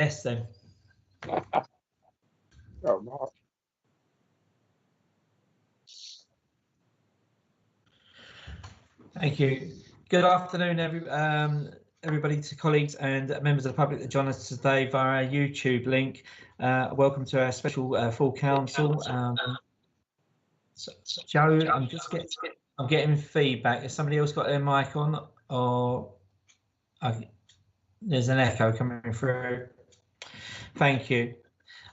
Yes, then. Oh, Mark. Thank you. Good afternoon, everybody, to colleagues and members of the public that join us today via our YouTube link. Welcome to our special full council. Joe, I'm getting feedback. Has somebody else got their mic on, or there's an echo coming through? Thank you.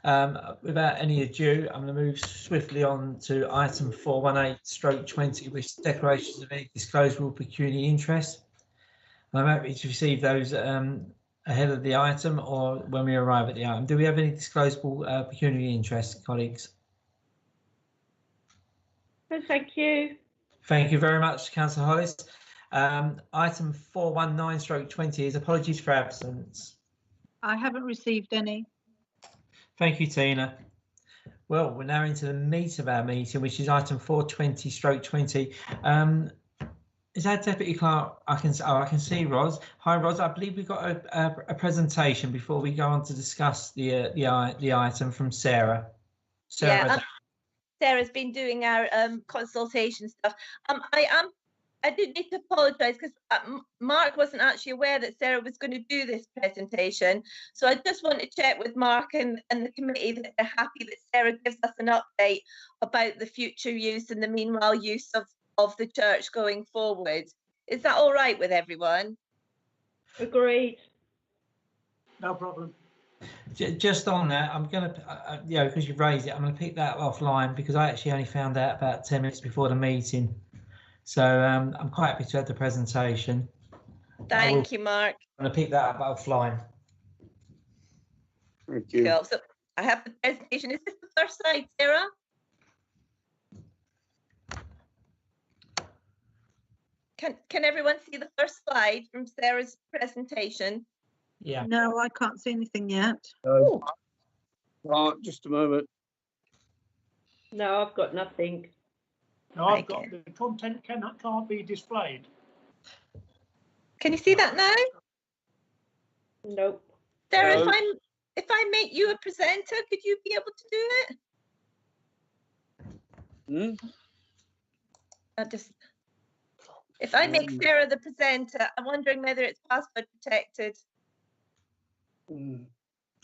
Without any ado, I'm going to move swiftly on to item 418/20, which is declarations of any disclosable pecuniary interest. I'm happy to receive those ahead of the item or when we arrive at the item. Do we have any disclosable pecuniary interest, colleagues? No, thank you. Thank you very much, Councillor Hollis. Item 419/20 is apologies for absence. I haven't received any. Thank you, Tina. Well, we're now into the meat of our meeting, which is item 420/20. Is that Deputy Clerk? I can see Ros. Hi, Ros. I believe we've got a presentation before we go on to discuss the item from Sarah. Yeah, Sarah's been doing our consultation stuff. I did need to apologise because Mark wasn't actually aware that Sarah was going to do this presentation. So I just want to check with Mark and the committee that they're happy that Sarah gives us an update about the future use and the meanwhile use of the church going forward. Is that all right with everyone? Agreed. No problem. Just on that, I'm going to, because you've raised it, I'm going to pick that offline because I actually only found out about 10 minutes before the meeting. So I'm quite happy to have the presentation. Thank you, Mark. I'm going to pick that up offline. Thank you. Cool. So I have the presentation. Is this the first slide, Sarah? Can everyone see the first slide from Sarah's presentation? Yeah. No, I can't see anything yet. Just a moment. No, I've got nothing. No, I've got the content can't be displayed. Can you see that now? Nope. Sarah, No. if I make you a presenter, could you be able to do it? If I make Sarah the presenter, I'm wondering whether it's password protected.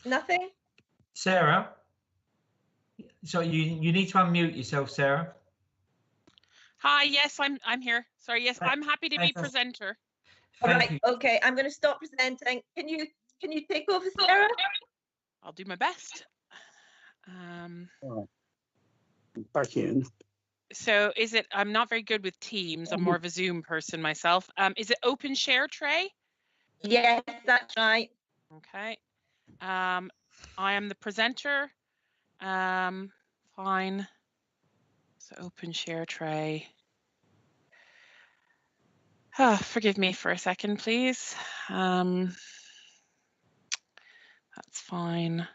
Nothing? Sarah? So you need to unmute yourself, Sarah. Hi, yes, I'm here. Sorry, yes, I'm happy to be presenter. All right, okay, I'm going to stop presenting. Can you take over, Sarah? I'll do my best. Back in. So is it, I'm not very good with Teams. I'm more of a Zoom person myself. Is it open share tray? Yes, that's right. Okay. I am the presenter. Fine. So open share tray. Forgive me for a second, please. That's fine.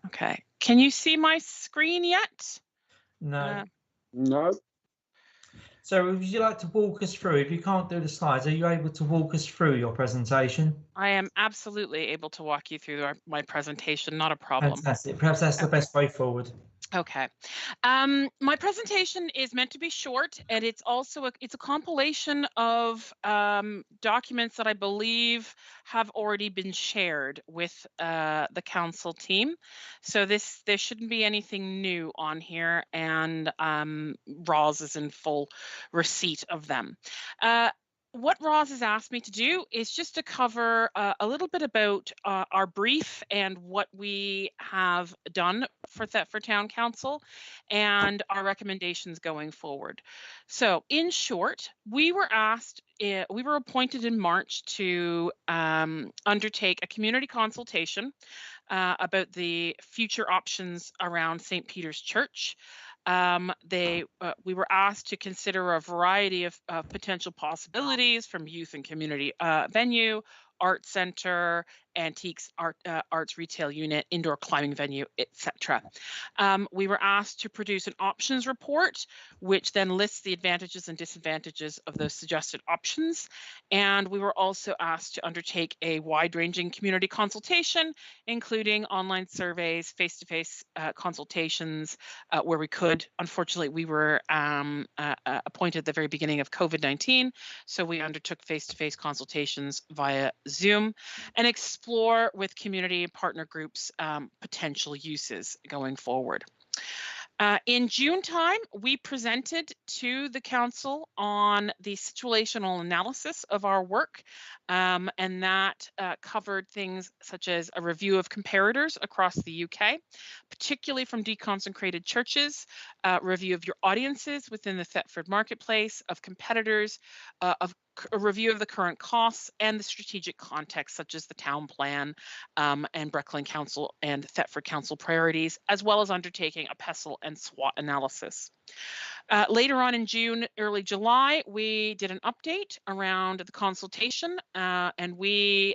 Okay. Can you see my screen yet? No. No. So would you like to walk us through, if you can't do the slides, are you able to walk us through your presentation? I am absolutely able to walk you through my presentation, not a problem. Fantastic. Perhaps that's the best way forward. Okay. My presentation is meant to be short, and it's also it's a compilation of documents that I believe have already been shared with the council team. So there shouldn't be anything new on here, and Roz is in full receipt of them. What Roz has asked me to do is just to cover a little bit about our brief and what we have done for Town Council and our recommendations going forward. So in short, we were appointed in March to undertake a community consultation about the future options around St. Peter's Church. We were asked to consider a variety of potential possibilities from youth and community venue, art center, antiques, arts retail unit, indoor climbing venue, etc. We were asked to produce an options report, which then lists the advantages and disadvantages of those suggested options. And we were also asked to undertake a wide-ranging community consultation, including online surveys, face-to-face consultations where we could. Unfortunately, we were appointed at the very beginning of COVID-19, so we undertook face-to-face consultations via Zoom and explore with community and partner groups potential uses going forward. In June time, we presented to the council on the situational analysis of our work, and that covered things such as a review of comparators across the UK, particularly from deconsecrated churches, review of your audiences within the Thetford marketplace, of competitors, of a review of the current costs and the strategic context, such as the town plan and Breckland Council and Thetford Council priorities, as well as undertaking a PESTEL and SWOT analysis. Later on in June, early July, we did an update around the consultation, and we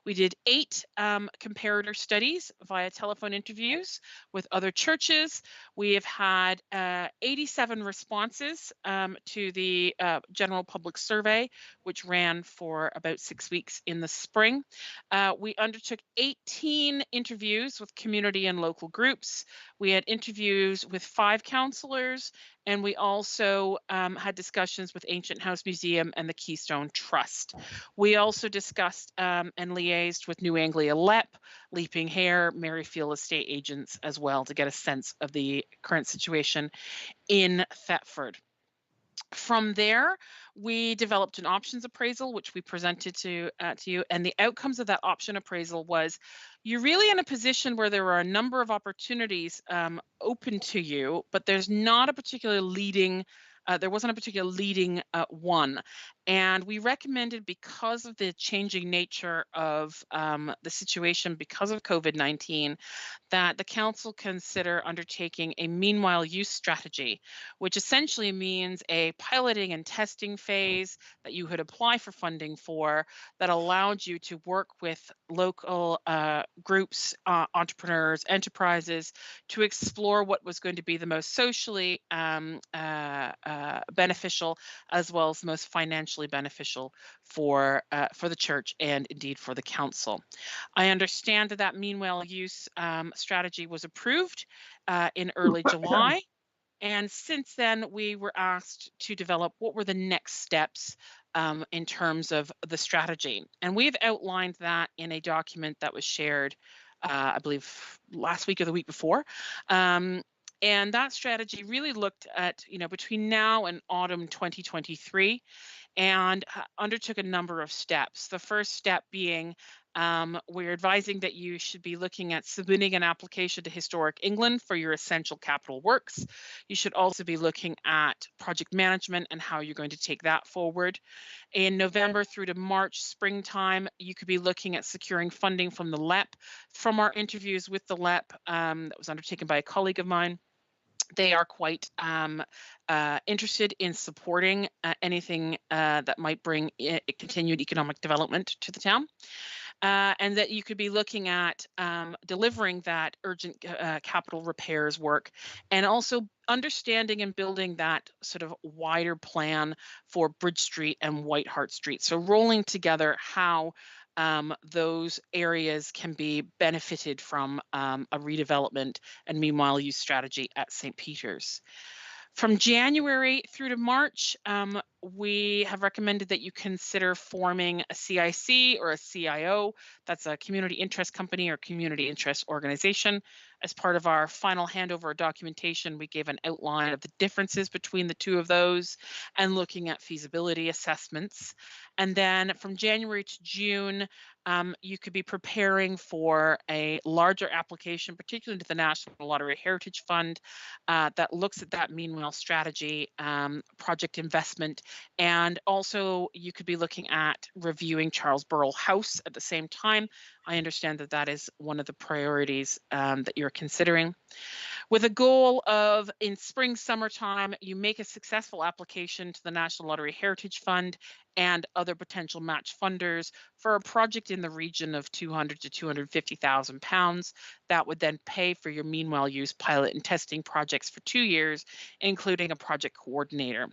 did 8 comparator studies via telephone interviews with other churches. We have had 87 responses to the general public survey, which ran for about 6 weeks in the spring. We undertook 18 interviews with community and local groups. We had interviews with 5 counselors, and we also had discussions with Ancient House Museum and the Keystone Trust. We also discussed and liaised with New Anglia LEP, Leaping Hare, Maryfield estate agents as well to get a sense of the current situation in Thetford. From there, we developed an options appraisal, which we presented to you, and the outcomes of that option appraisal was you're really in a position where there are a number of opportunities open to you, but there's not a particular leading there wasn't a particular leading one. And we recommended, because of the changing nature of the situation because of COVID-19, that the council consider undertaking a meanwhile use strategy, which essentially means a piloting and testing phase that you could apply for funding for, that allowed you to work with local groups, entrepreneurs, enterprises, to explore what was going to be the most socially beneficial, as well as most financially beneficial for the church and indeed for the council. I understand that that meanwhile use strategy was approved in early July. And since then, we were asked to develop what were the next steps in terms of the strategy. And we've outlined that in a document that was shared, I believe, last week or the week before. And that strategy really looked at, between now and autumn 2023, and undertook a number of steps. The first step being, we're advising that you should be looking at submitting an application to Historic England for your essential capital works. You should also be looking at project management and how you're going to take that forward. In November through to March, springtime, you could be looking at securing funding from the LEP. From our interviews with the LEP that was undertaken by a colleague of mine, they are quite interested in supporting anything that might bring continued economic development to the town. And that you could be looking at delivering that urgent capital repairs work, and also understanding and building that sort of wider plan for Bridge Street and White Hart Street. So rolling together how those areas can be benefited from a redevelopment and meanwhile use strategy at St. Peter's. From January through to March, we have recommended that you consider forming a CIC or a CIO. That's a community interest company or community interest organization. As part of our final handover documentation, we gave an outline of the differences between the two of those and looking at feasibility assessments. And then from January to June, you could be preparing for a larger application, particularly to the National Lottery Heritage Fund, that looks at that meanwhile strategy, project investment, And also you could be looking at reviewing Charles Burrell House at the same time. I understand that that is one of the priorities that you're considering. With a goal of, in spring, summertime, you make a successful application to the National Lottery Heritage Fund and other potential match funders for a project in the region of £200,000 to £250,000. That would then pay for your meanwhile use pilot and testing projects for 2 years, including a project coordinator.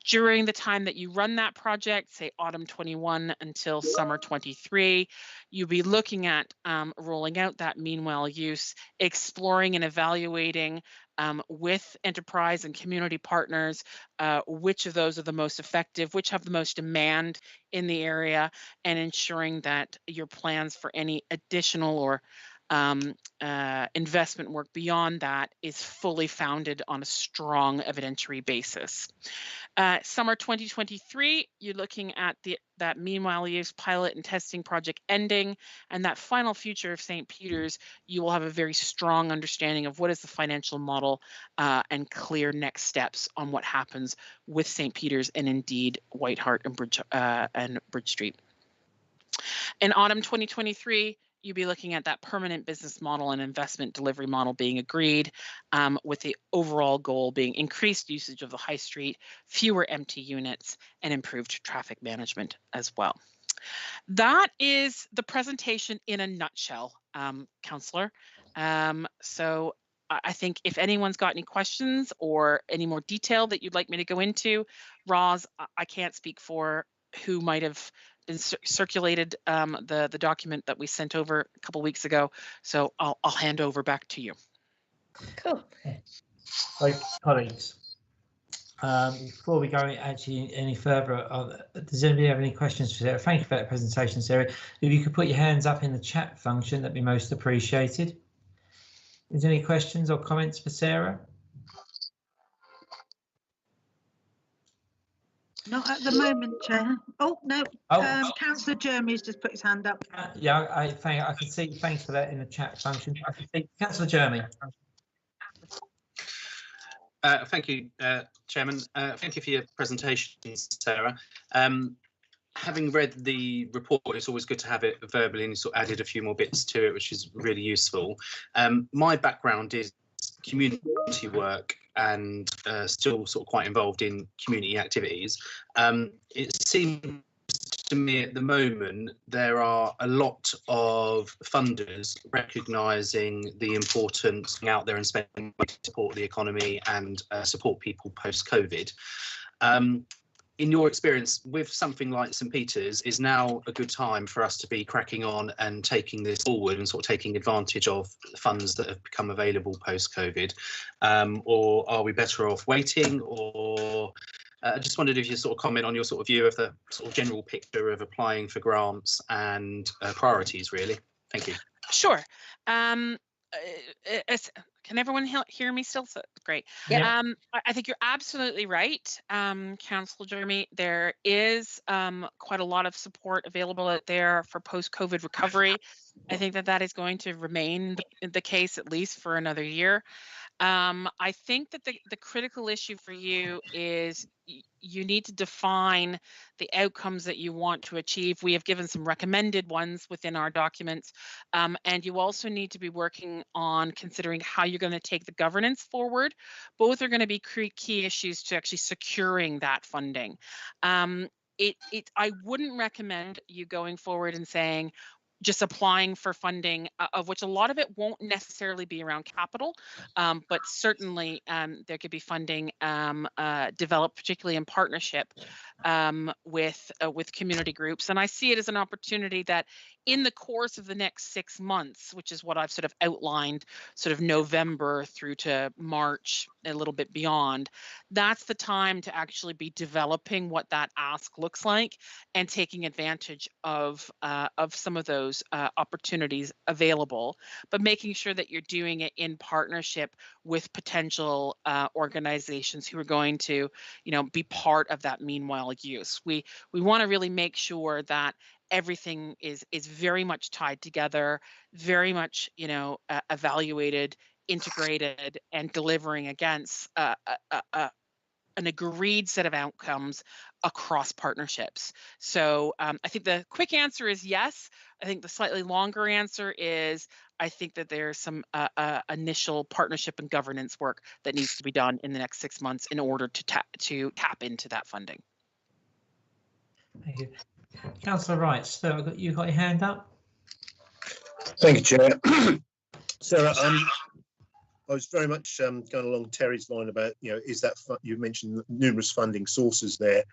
During the time that you run that project, say autumn 21 until summer 23, you'll be looking at rolling out that meanwhile use, exploring and evaluating with enterprise and community partners which of those are the most effective, which have the most demand in the area, and ensuring that your plans for any additional or investment work beyond that is fully founded on a strong evidentiary basis. Summer 2023, you're looking at that meanwhile use pilot and testing project ending, and that final future of St. Peter's, you will have a very strong understanding of what is the financial model and clear next steps on what happens with St. Peter's and indeed White Hart and Bridge Street. In autumn 2023, you'll be looking at that permanent business model and investment delivery model being agreed, with the overall goal being increased usage of the high street, fewer empty units, and improved traffic management as well. That is the presentation in a nutshell, Councillor. So I think if anyone's got any questions or any more detail that you'd like me to go into, Roz, I can't speak for who might have been circulated the document that we sent over a couple weeks ago. So I'll hand over back to you. Cool. Okay, colleagues. Before we go actually any further, does anybody have any questions for Sarah? Thank you for that presentation, Sarah. If you could put your hands up in the chat function, that'd be most appreciated. Is there any questions or comments for Sarah? Not at the moment, Chair. Oh, no. Councillor Jeremy's just put his hand up. Yeah, I can see. Thanks for that in the chat function. I can see Councillor Jeremy. Thank you, Chairman. Thank you for your presentation, Sarah. Having read the report, it's always good to have it verbally, and you sort of added a few more bits to it, which is really useful. My background is community work and still sort of quite involved in community activities. It seems to me at the moment there are a lot of funders recognising the importance of out there and spending money to support the economy and support people post-COVID. In your experience with something like St. Peter's, is now a good time for us to be cracking on and taking this forward and sort of taking advantage of the funds that have become available post-COVID? Or are we better off waiting? Or I just wondered if you sort of comment on your sort of view of the sort of general picture of applying for grants and priorities, really. Thank you. Sure. Can everyone hear me still? So, great. Yeah. I think you're absolutely right, Councillor Jeremy. There is quite a lot of support available out there for post-COVID recovery. I think that is going to remain the case at least for another year. I think that the critical issue for you is you need to define the outcomes that you want to achieve. We have given some recommended ones within our documents, and you also need to be working on considering how you're going to take the governance forward. Both are going to be key issues to actually securing that funding. I wouldn't recommend you going forward and saying, just applying for funding, of which a lot of it won't necessarily be around capital, but certainly there could be funding developed, particularly in partnership with community groups. And I see it as an opportunity that in the course of the next 6 months, which is what I've sort of outlined, sort of November through to March, a little bit beyond, that's the time to actually be developing what that ask looks like and taking advantage of some of those opportunities available, but making sure that you're doing it in partnership with potential organizations who are going to, be part of that meanwhile use. We want to really make sure that everything is very much tied together, very much, evaluated, integrated, and delivering against an agreed set of outcomes across partnerships. So I think the quick answer is yes. I think the slightly longer answer is I think that there's some initial partnership and governance work that needs to be done in the next 6 months in order to tap into that funding. Thank you. Councillor Wright, so you got your hand up? Thank you, Chair. Sarah, I was very much going along Terry's line about, is that you mentioned numerous funding sources there.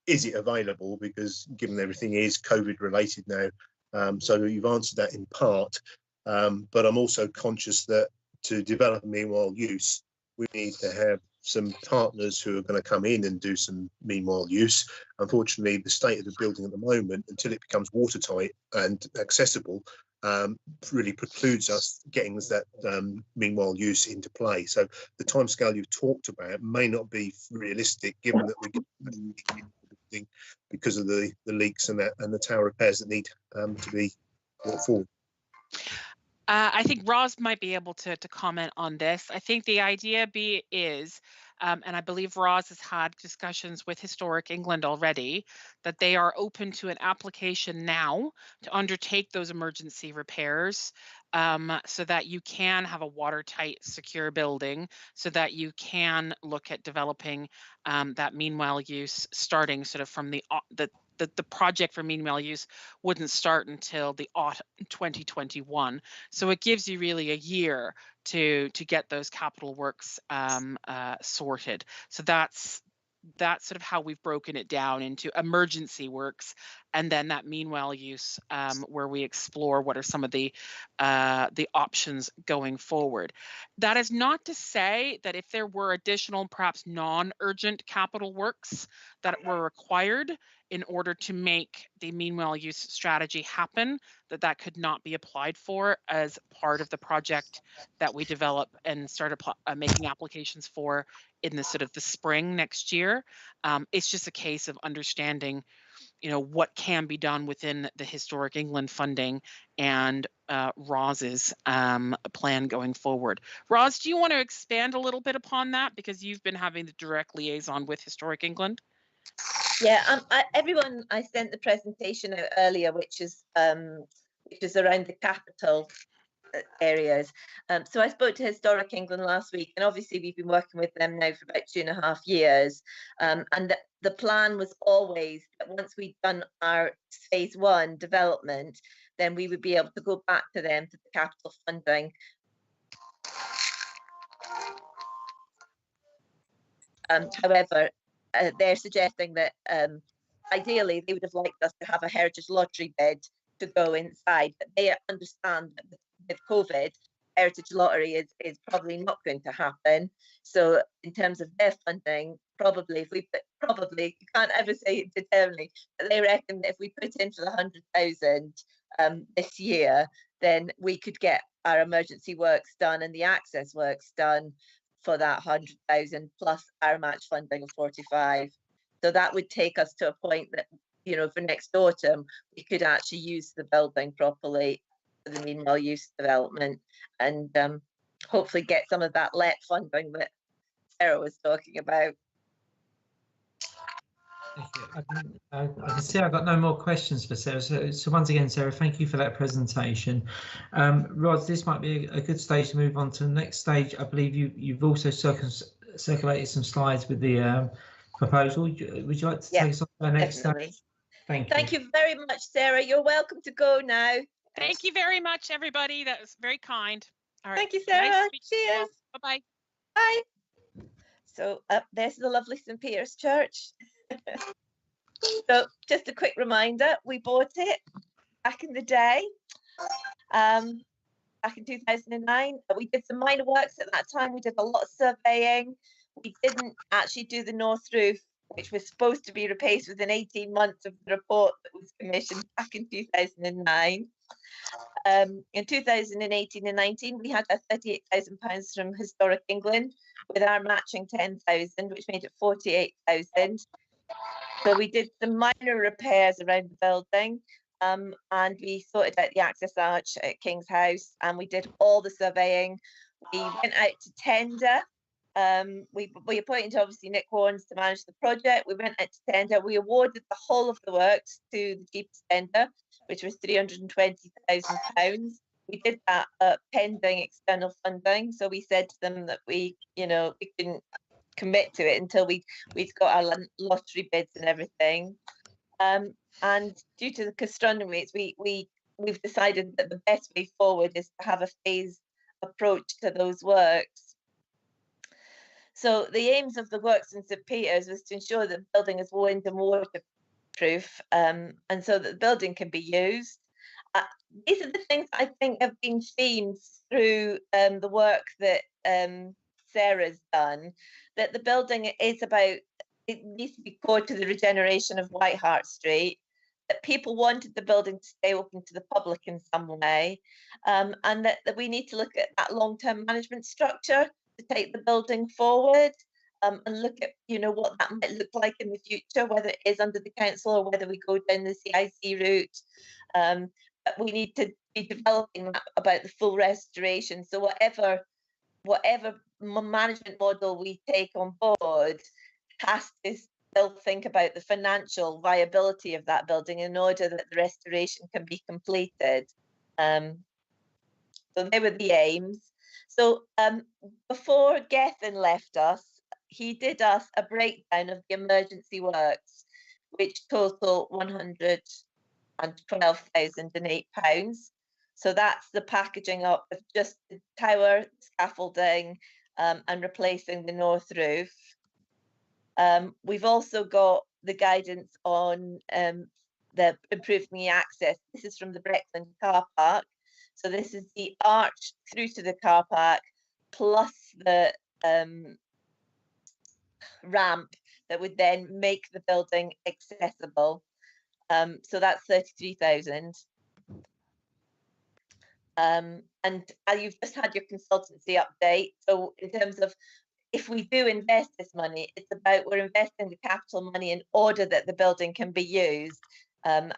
Is it available? Because given everything is COVID related now, so you've answered that in part. But I'm also conscious that to develop meanwhile use, we need to have some partners who are going to come in and do some meanwhile use. Unfortunately, the state of the building at the moment, until it becomes watertight and accessible, really precludes us getting that meanwhile use into play. So the timescale you've talked about may not be realistic, given that we're getting because of the leaks and the tower repairs that need to be brought forward. I think Roz might be able to comment on this. I think the idea is, and I believe Roz has had discussions with Historic England already, that they are open to an application now to undertake those emergency repairs so that you can have a watertight, secure building, so that you can look at developing that meanwhile use starting sort of from the project for meanwhile use wouldn't start until the autumn 2021. So it gives you really a year to get those capital works sorted. So that's sort of how we've broken it down into emergency works, and then that meanwhile use where we explore what are some of the options going forward. That is not to say that if there were additional, perhaps non-urgent capital works that were required in order to make the meanwhile use strategy happen, that could not be applied for as part of the project that we develop and start making applications for in the sort of the spring next year. It's just a case of understanding, what can be done within the Historic England funding and Roz's plan going forward. Roz, do you want to expand a little bit upon that, because you've been having the direct liaison with Historic England? Yeah, everyone, I sent the presentation out earlier, which is around the capital areas. So I spoke to Historic England last week, and obviously we've been working with them now for about 2.5 years. And the plan was always that once we'd done our phase 1 development, then we would be able to go back to them to the capital funding. However, they're suggesting that ideally they would have liked us to have a heritage lottery bid to go inside, but they understand that with COVID, heritage lottery is probably not going to happen. So in terms of their funding, probably you can't ever say it determinedly, but they reckon that if we put in for the 100,000 this year, then we could get our emergency works done and the access works done for that 100,000 plus our match funding of 45. So that would take us to a point that, for next autumn, we could actually use the building properly for the meanwhile use development, and hopefully get some of that LET funding that Sarah was talking about. I can see I've got no more questions for Sarah. So once again, Sarah, thank you for that presentation. Rod, this might be a good stage to move on to the next stage. I believe you've also circulated some slides with the proposal. Would you like to take us on to the next stage? Thank you. Thank you very much, Sarah. You're welcome to go now. Thank you very much, everybody. That was very kind. All right. Thank you, Sarah. Nice Cheers. Bye-bye. Bye. So there's the lovely St. Peter's Church. So just a quick reminder, we bought it back in the day, back in 2009. We did some minor works at that time. We did a lot of surveying. We didn't actually do the north roof, which was supposed to be replaced within 18 months of the report that was commissioned back in 2009. In 2018 and 19, we had £38,000 from Historic England with our matching 10,000, which made it 48,000. So we did some minor repairs around the building, and we sorted out the access arch at King's House, and we did all the surveying. We went out to tender we appointed obviously Nick Warnes to manage the project. We went out to tender. We awarded the whole of the works to the cheapest tender, which was £320,000. We did that pending external funding. So we said to them that we couldn't commit to it until we'd got our lottery bids and everything. And due to the construction rates, we've decided that the best way forward is to have a phased approach to those works. So the aims of the works in St Peter's was to ensure that the building is wind and waterproof, and so that the building can be used. These are the things I think have been themes through the work that Sarah's done, that the building is about, it needs to be core to the regeneration of White Hart Street, that people wanted the building to stay open to the public in some way, and that we need to look at that long-term management structure to take the building forward, and look at what that might look like in the future, whether it is under the council or whether we go down the CIC route. But we need to be developing that about the full restoration. So whatever management model we take on board has to still think about the financial viability of that building in order that the restoration can be completed. So they were the aims. So before Gethin left us, he did us a breakdown of the emergency works, which total £112,008. So that's the packaging up of just the tower, scaffolding, and replacing the north roof. We've also got the guidance on the improving the access. This is from the Breckland car park. So this is the arch through to the car park, plus the ramp that would then make the building accessible. So that's 33,000. And you've just had your consultancy update. So in terms of if we do invest this money, it's about we're investing the capital money in order that the building can be used. And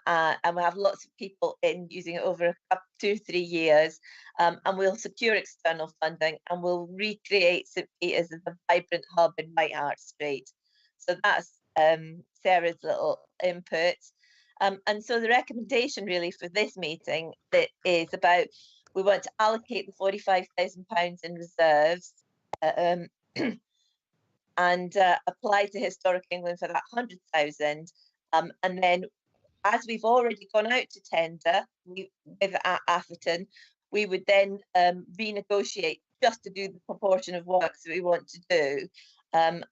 we have lots of people in using it over 2-3 years, and we'll secure external funding and we'll recreate St Peter's as a vibrant hub in White Hart Street. So that's Sarah's little input. And so the recommendation really for this meeting that is about, we want to allocate the £45,000 in reserves and apply to Historic England for that 100,000, and then, as we've already gone out to tender with Atherton, we would then renegotiate just to do the proportion of works that we want to do,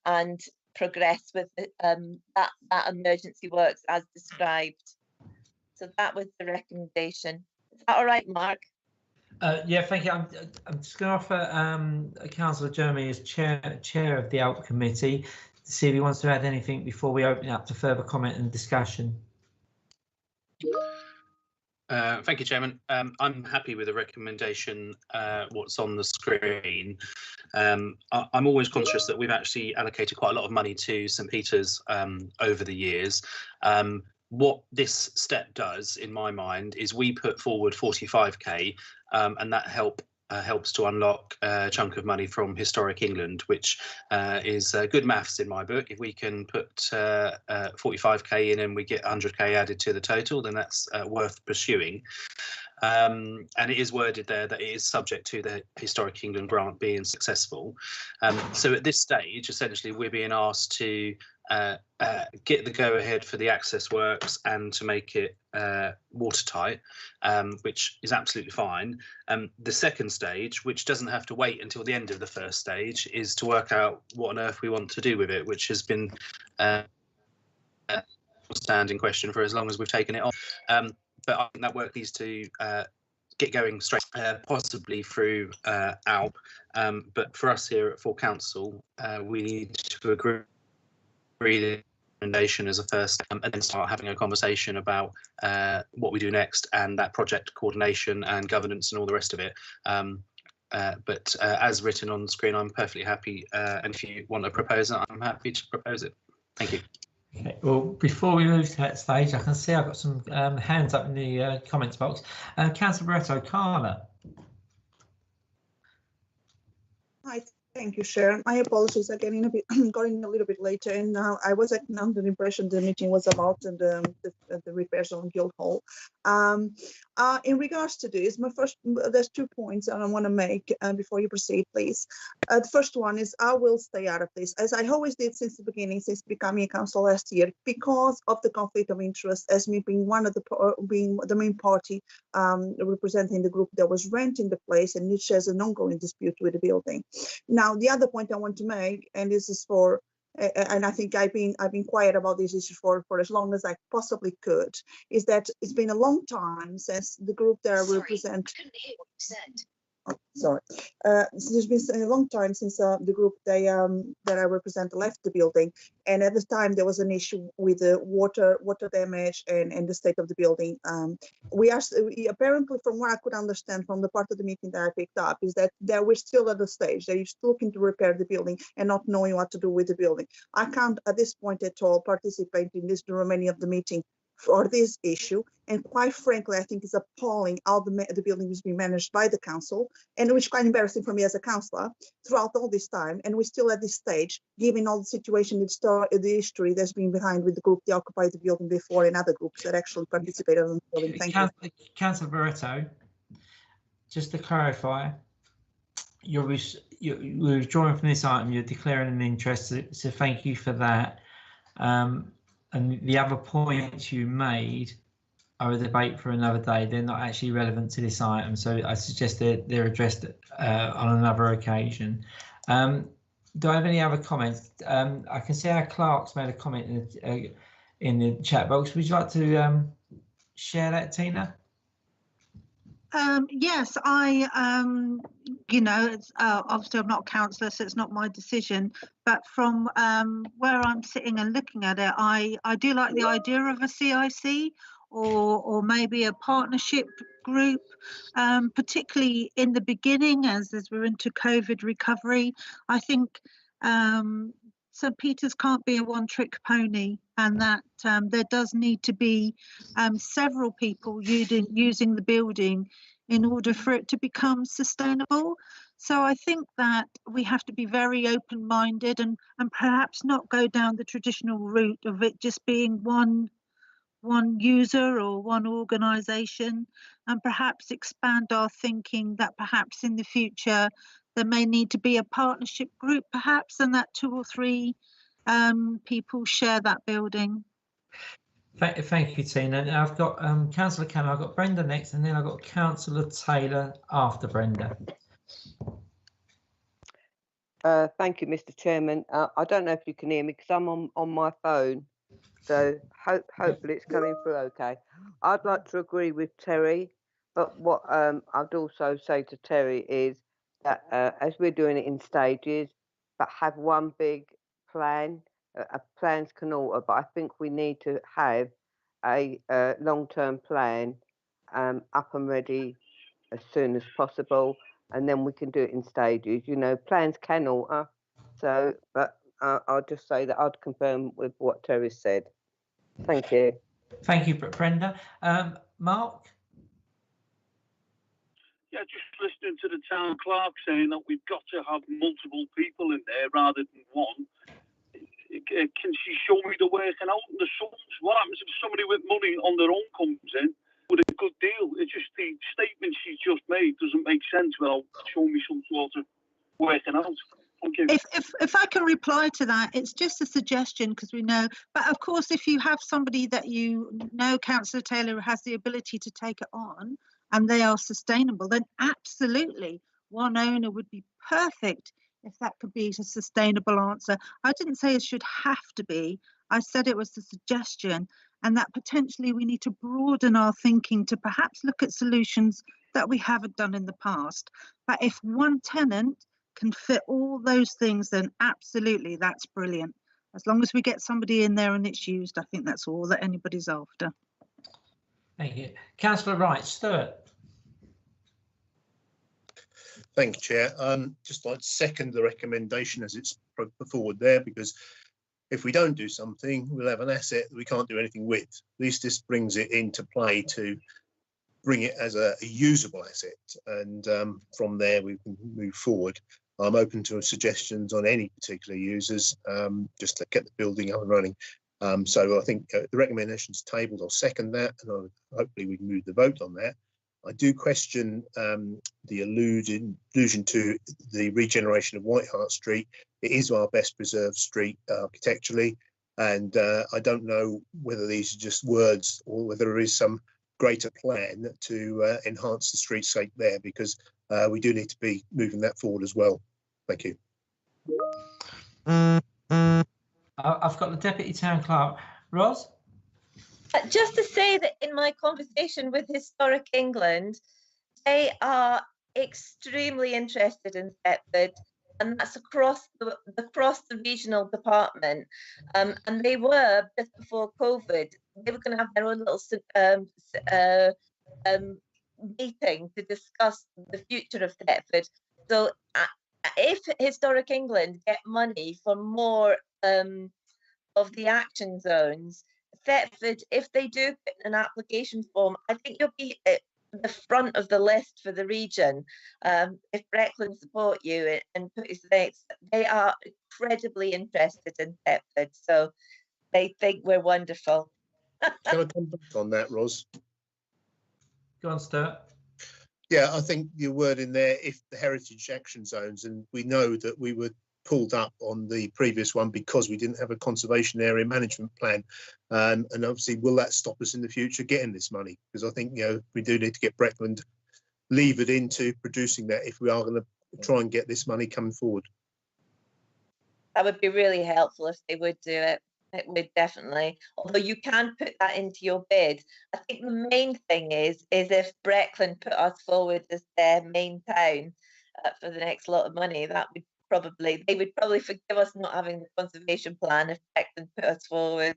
and progress with that emergency works as described. So that was the recommendation. Is that all right, Mark? Yeah, thank you. I'm just going to offer Councillor Jeremy as chair of the ALP committee to see if he wants to add anything before we open it up to further comment and discussion. Thank you, Chairman. I'm happy with the recommendation, what's on the screen. I'm always conscious that we've actually allocated quite a lot of money to St Peter's over the years. What this step does, in my mind, is we put forward 45k, and that helps to unlock a chunk of money from Historic England, which is good maths in my book. If we can put 45k in and we get 100k added to the total, then that's worth pursuing. And it is worded there that it is subject to the Historic England grant being successful. So at this stage, essentially, we're being asked to get the go-ahead for the access works and to make it watertight, which is absolutely fine. The second stage, which doesn't have to wait until the end of the first stage, is to work out what on earth we want to do with it, which has been a standing question for as long as we've taken it on. But I think that work needs to get going straight, possibly through ALP. But for us here at Full Council, we need to agree the recommendation as a first, and then start having a conversation about what we do next and that project coordination and governance and all the rest of it. But as written on the screen, I'm perfectly happy, and if you want to propose it, I'm happy to propose it. Thank you. Okay, well, before we move to that stage, I can see I've got some hands up in the comments box. Councillor Barretto, Carla. Hi, Thank you, Sharon. My apologies again, got in a little bit later, and I was under the impression the meeting was about the repairs on Guildhall. In regards to this, there's 2 points I want to make before you proceed, please. The first one is I will stay out of this, as I always did since the beginning, since becoming a council last year, because of the conflict of interest, as me being being the main party representing the group that was renting the place and which has an ongoing dispute with the building. Now, the other point I want to make, and this is for, and I think I've been quiet about this issue for as long as I possibly could, is that it's been a long time since the group that I represent. Sorry, there's been a long time since the group that I represent left the building, and at the time there was an issue with the water damage and the state of the building. We apparently, from what I could understand from the part of the meeting that I picked up, is that we're still at the stage that you're still looking to repair the building and not knowing what to do with the building. I can't at this point at all participate in this remaining of the meeting for this issue, and quite frankly I think it's appalling how the building is being managed by the council, and which is quite embarrassing for me as a councillor throughout all this time, and we're still at this stage given all the situation, the history that's been behind with the group that occupied the building before and other groups that actually participated in the building. Thank you. Councillor Barretto, just to clarify, you're withdrawing from this item, you're declaring an interest, so thank you for that. And the other points you made are a debate for another day. They're not actually relevant to this item, so I suggest they're addressed on another occasion. Do I have any other comments? I can see our clerk's made a comment in the chat box. Would you like to share that, Tina? Yes, you know, obviously I'm not a councillor, so it's not my decision, but from where I'm sitting and looking at it, I do like the idea of a CIC or maybe a partnership group, particularly in the beginning as we're into COVID recovery. I think St Peter's can't be a one-trick pony, and that there does need to be several people using the building in order for it to become sustainable. So I think that we have to be very open-minded and perhaps not go down the traditional route of it just being one user or one organisation, and perhaps expand our thinking that perhaps in the future there may need to be a partnership group perhaps, and that 2 or 3 people share that building. Thank you, Tina. Now I've got Councillor Cannon, I've got Brenda next, and then I've got Councillor Taylor after Brenda. Thank you, Mr. Chairman. I don't know if you can hear me because I'm on my phone, so hopefully it's coming through okay. I'd like to agree with Terry, but what I'd also say to Terry is that as we're doing it in stages, but have one big plan. Plans can alter, but I think we need to have a long-term plan up and ready as soon as possible, and then we can do it in stages. You know, plans can alter, so but I'll just say that I'd confirm with what Terry said. Thank you. Thank you, Brenda. Mark? Yeah, just listening to the town clerk saying that we've got to have multiple people in there rather than one. Can she show me the working out and the sums? What happens if somebody with money on their own comes in with a good deal? It's just the statement she just made doesn't make sense without showing me some sort of working out. Thank you. If I can reply to that, it's just a suggestion because we know, but of course if you have somebody that you know, Councillor Taylor, has the ability to take it on and they are sustainable, then absolutely one owner would be perfect if that could be a sustainable answer. I didn't say it should have to be. I said it was a suggestion, and that potentially we need to broaden our thinking to perhaps look at solutions that we haven't done in the past. But if one tenant can fit all those things, then absolutely, that's brilliant. As long as we get somebody in there and it's used, I think that's all that anybody's after. Thank you. Councillor Wright, Stuart. Thank you, Chair. Just like to second the recommendation as it's put forward there, because if we don't do something, we'll have an asset that we can't do anything with. At least this brings it into play to bring it as a usable asset, and from there we can move forward. I'm open to suggestions on any particular users, just to get the building up and running. So I think the recommendation's tabled. I'll second that, and hopefully we can move the vote on that. I do question the allusion to the regeneration of White Hart Street. It is our best preserved street architecturally, and I don't know whether these are just words or whether there is some greater plan to enhance the streetscape there, because we do need to be moving that forward as well. Thank you. I've got the Deputy Town Clerk. Ros? Just to say that in my conversation with Historic England, they are extremely interested in Thetford, and that's across the regional department. And they were, just before COVID, they were going to have their own little meeting to discuss the future of Thetford. So if Historic England get money for more of the action zones, Thetford, if they do put in an application form, I think you'll be at the front of the list for the region. If Breckland support you and put his next, they are incredibly interested in Thetford, so they think we're wonderful. Can I come back on that, Ros? Go on, Stuart. Yeah, I think your word in there, if the heritage action zones, and we know that we were pulled up on the previous one because we didn't have a conservation area management plan, and obviously will that stop us in the future getting this money? Because I think, you know, we do need to get Breckland levered into producing that if we are going to try and get this money coming forward. That would be really helpful if they would do it. It would definitely, although you can put that into your bid. I think the main thing is if Breckland put us forward as their main town for the next lot of money, that would they would probably forgive us not having the conservation plan if Breckland put us forward.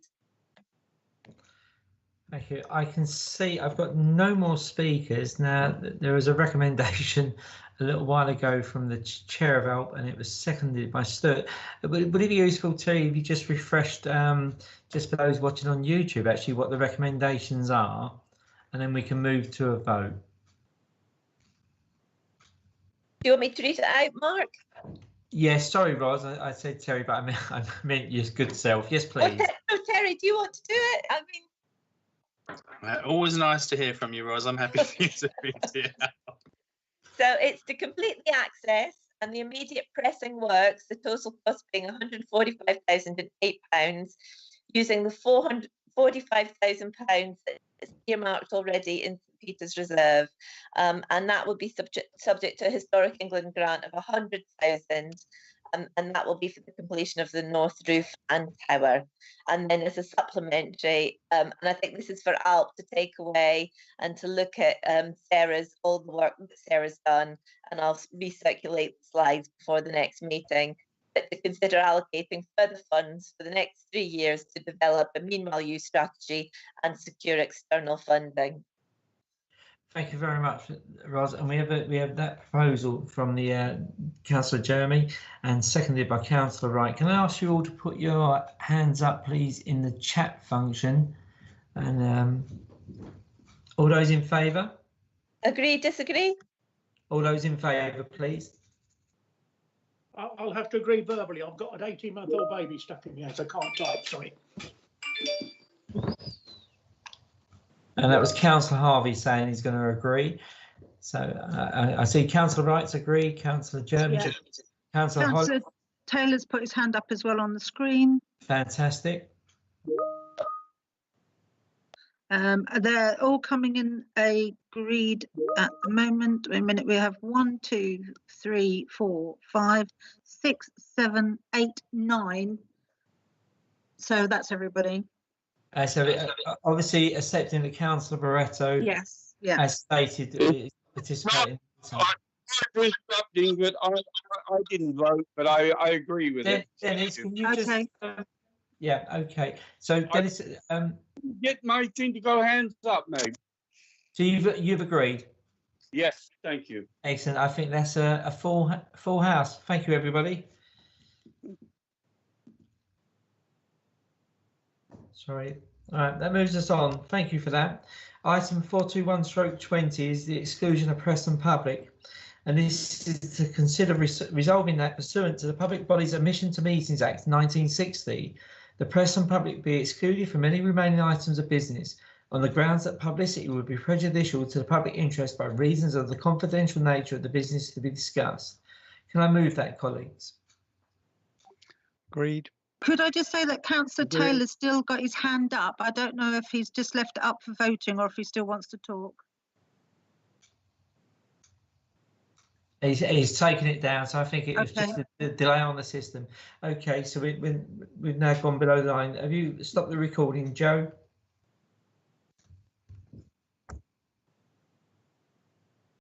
Thank you. I can see I've got no more speakers. Now, there was a recommendation a little while ago from the chair of ALP, and it was seconded by Stuart. Would it be useful too if you just refreshed, just for those watching on YouTube, actually what the recommendations are, and then we can move to a vote. Do you want me to read it out, Mark? Yes, sorry, Ros. I said Terry, but I meant your good self. Yes, please. Oh, Terry, do you want to do it? I mean, always nice to hear from you, Ros. I'm happy for you to read it out. So it's to complete the access and the immediate pressing works, the total cost being £145,008, using the £445,000 that is earmarked already in St Peter's Reserve, and that will be subject to a Historic England grant of £100,000, and that will be for the completion of the north roof and tower. And then as a supplementary, and I think this is for ALP to take away and to look at all the work that Sarah's done, and I'll recirculate the slides before the next meeting, but to consider allocating further funds for the next 3 years to develop a mean value strategy and secure external funding. Thank you very much, Ros. And we have that proposal from the Councillor Jeremy and seconded by Councillor Wright. Can I ask you all to put your hands up, please, in the chat function? And all those in favour? Agree, disagree? All those in favour, please. I'll have to agree verbally. I've got an 18-month-old baby stuck in here, so I can't type, sorry. And that was Councillor Harvey saying he's going to agree. So I see Councillor Wright's agree, Councillor Jeremy, Yeah. Councillor Taylor's put his hand up as well on the screen. Fantastic. They're all coming in agreed at the moment. Wait a minute, we have 1, 2, 3, 4, 5, 6, 7, 8, 9. So that's everybody. Obviously accepting that Councillor Barretto has stated that he is participating. I'm interrupting, but I didn't vote, but I agree with it. Dennis, can you just... yeah, okay. So Dennis... get my thing to go hands up, mate. So you've agreed? Yes, thank you. Excellent. I think that's a full house. Thank you, everybody. Sorry. All right, that moves us on. Thank you for that. Item 421/20 is the exclusion of press and public. And this is to consider resolving that pursuant to the Public Bodies Admission to Meetings Act 1960, the press and public be excluded from any remaining items of business on the grounds that publicity would be prejudicial to the public interest by reasons of the confidential nature of the business to be discussed. Can I move that, colleagues? Agreed. Could I just say that Councillor Agreed. Taylor's still got his hand up? I don't know if he's just left it up for voting or if he still wants to talk. He's taken it down, so I think it was Okay. just a delay on the system. Okay, so we've now gone below the line. Have you stopped the recording, Joe?